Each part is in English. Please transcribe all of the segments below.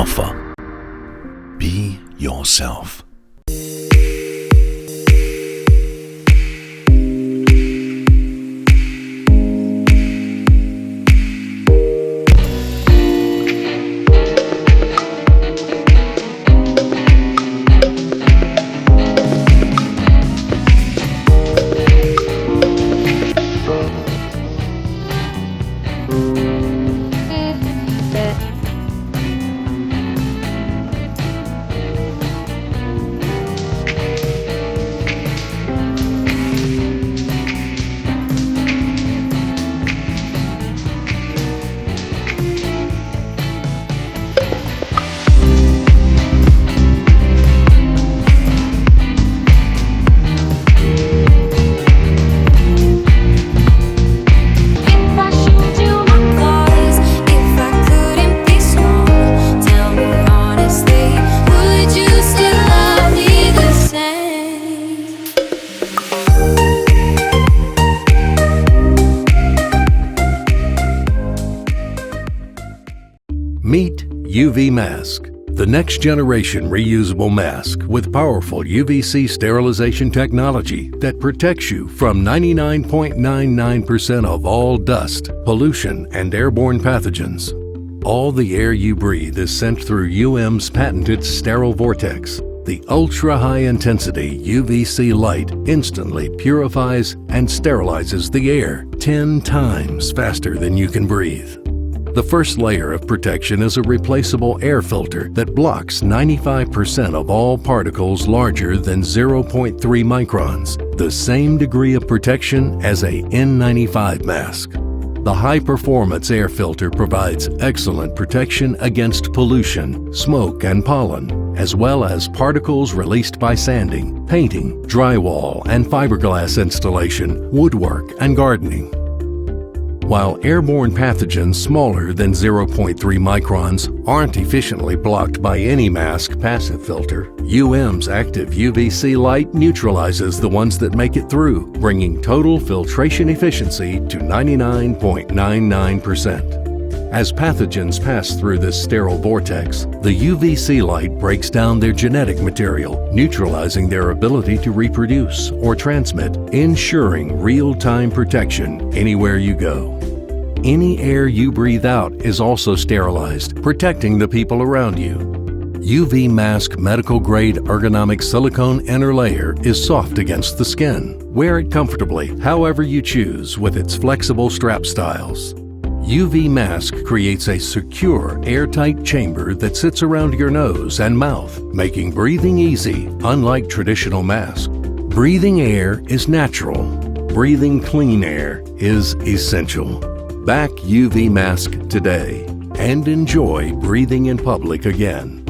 Alpha. Be yourself. Meet UVMask, the next generation reusable mask with powerful UVC sterilization technology that protects you from 99.99% of all dust, pollution, and airborne pathogens. All the air you breathe is sent through UM's patented sterile vortex. The ultra-high-intensity UVC light instantly purifies and sterilizes the air 10 times faster than you can breathe. The first layer of protection is a replaceable air filter that blocks 95% of all particles larger than 0.3 microns, the same degree of protection as a N95 mask. The high-performance air filter provides excellent protection against pollution, smoke, and pollen, as well as particles released by sanding, painting, drywall, and fiberglass installation, woodwork, and gardening. While airborne pathogens smaller than 0.3 microns aren't efficiently blocked by any mask passive filter, UM's active UVC light neutralizes the ones that make it through, bringing total filtration efficiency to 99.99%. As pathogens pass through this sterile vortex, the UVC light breaks down their genetic material, neutralizing their ability to reproduce or transmit, ensuring real-time protection anywhere you go. Any air you breathe out is also sterilized, protecting the people around you. UVMask medical-grade ergonomic silicone inner layer is soft against the skin. Wear it comfortably, however you choose, with its flexible strap styles. UVMask creates a secure, airtight chamber that sits around your nose and mouth, making breathing easy, unlike traditional masks. Breathing air is natural. Breathing clean air is essential. Back UVMask today and enjoy breathing in public again.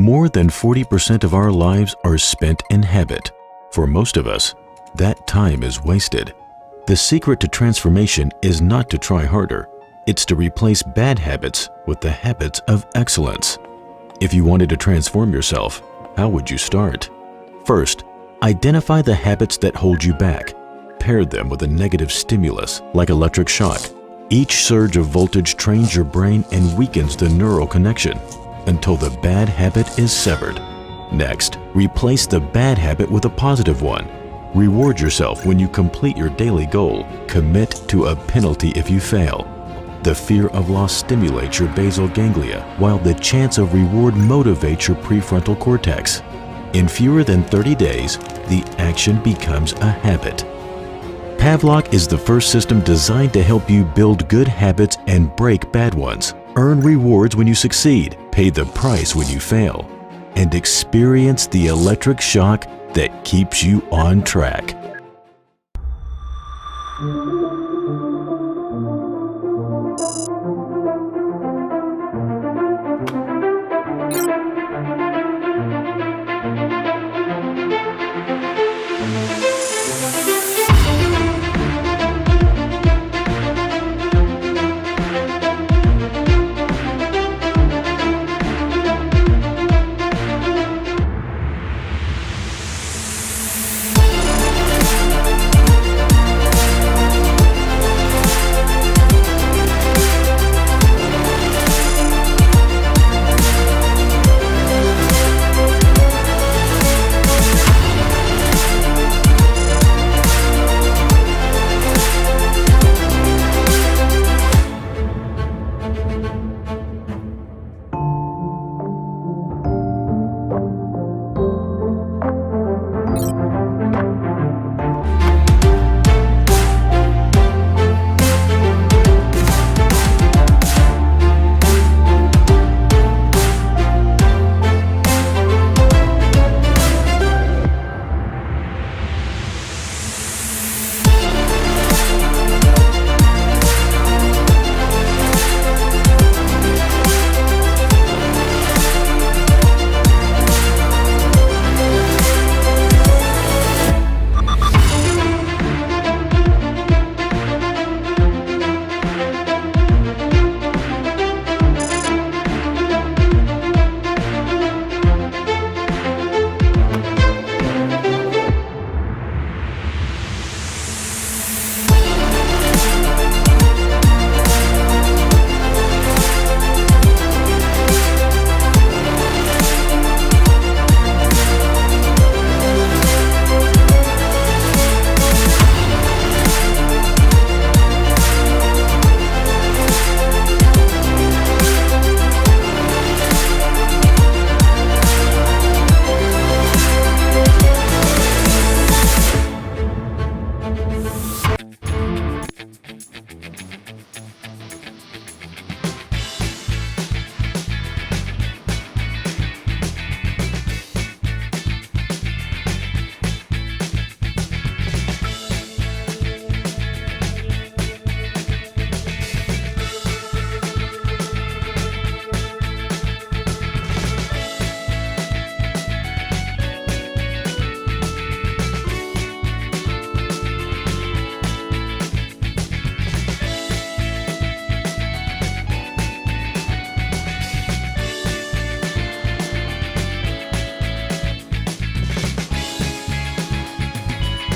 More than 40% of our lives are spent in habit. For most of us, that time is wasted. The secret to transformation is not to try harder. It's to replace bad habits with the habits of excellence. If you wanted to transform yourself, how would you start? First, identify the habits that hold you back. Pair them with a negative stimulus, like electric shock. Each surge of voltage trains your brain and weakens the neural connection until the bad habit is severed. Next, replace the bad habit with a positive one. Reward yourself when you complete your daily goal. Commit to a penalty if you fail. The fear of loss stimulates your basal ganglia, while the chance of reward motivates your prefrontal cortex. In fewer than 30 days, the action becomes a habit. Pavlok is the first system designed to help you build good habits and break bad ones. Earn rewards when you succeed, pay the price when you fail, and experience the electric shock that keeps you on track.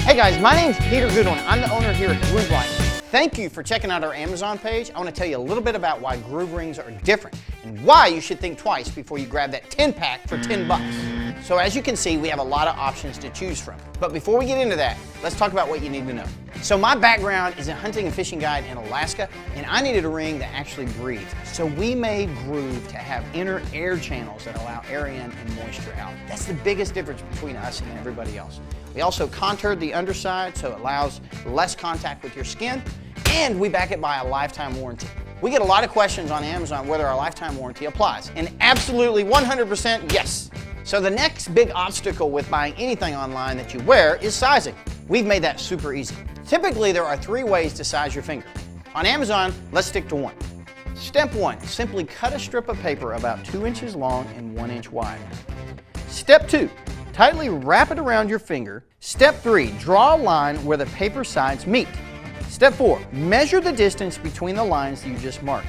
Hey guys, my name's Peter Goodwin. I'm the owner here at Groove Light. Thank you for checking out our Amazon page. I want to tell you a little bit about why groove rings are different and why you should think twice before you grab that 10-pack for 10 bucks. So as you can see, we have a lot of options to choose from. But before we get into that, let's talk about what you need to know. So my background is a hunting and fishing guide in Alaska, and I needed a ring that actually breathes. So we made Groove to have inner air channels that allow air in and moisture out. That's the biggest difference between us and everybody else. We also contoured the underside so it allows less contact with your skin, and we back it by a lifetime warranty. We get a lot of questions on Amazon whether our lifetime warranty applies, and absolutely 100% yes. So the next big obstacle with buying anything online that you wear is sizing. We've made that super easy. Typically, there are 3 ways to size your finger. On Amazon, let's stick to 1. Step 1, simply cut a strip of paper about 2 inches long and 1 inch wide. Step 2, tightly wrap it around your finger. Step 3, draw a line where the paper sides meet. Step 4, measure the distance between the lines that you just marked.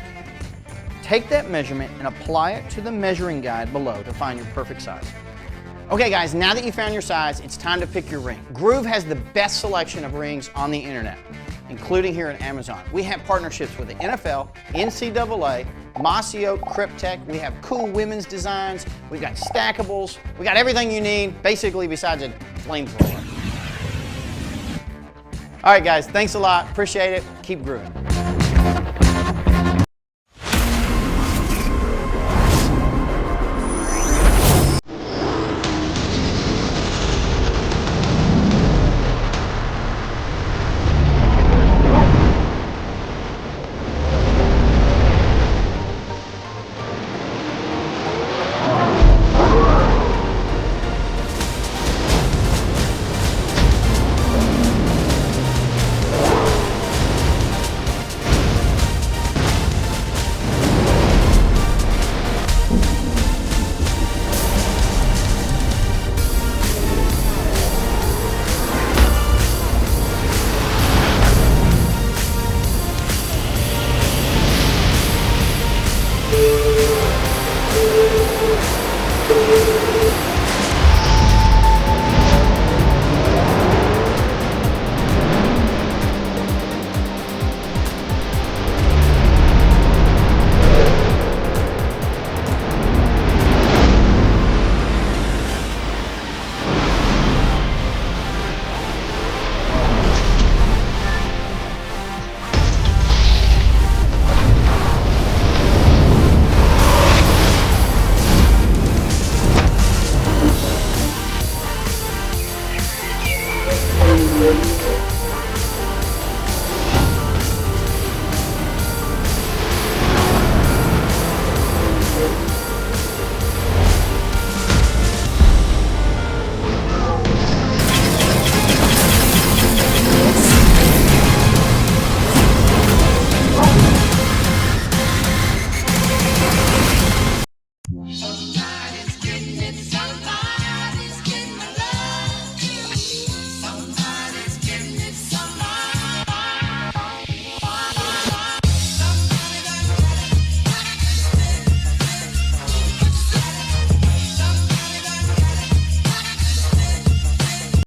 Take that measurement and apply it to the measuring guide below to find your perfect size. Okay guys, now that you found your size, it's time to pick your ring. Groove has the best selection of rings on the internet, including here at Amazon. We have partnerships with the NFL, NCAA, Mossio, Cryptech. We have cool women's designs. We've got stackables. We got everything you need, basically besides a flamethrower. All right guys, thanks a lot. Appreciate it. Keep grooving.